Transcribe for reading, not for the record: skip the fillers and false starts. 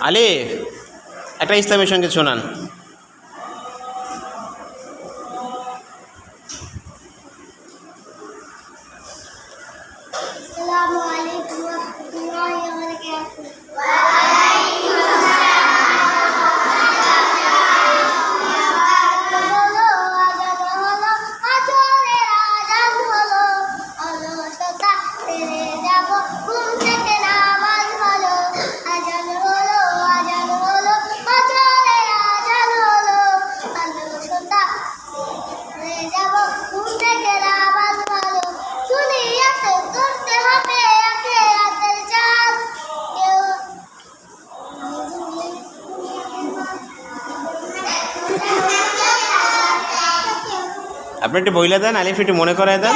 আলিফ, একটা ইসলামী সঙ্গীত শোনান। আসসালামু আলাইকুম ওয়া রাহমাতুল্লাহি ওয়া বারাকাতুহু। আপনি একটু বইলে দেন, আলিফ একটু মনে করায় দেন।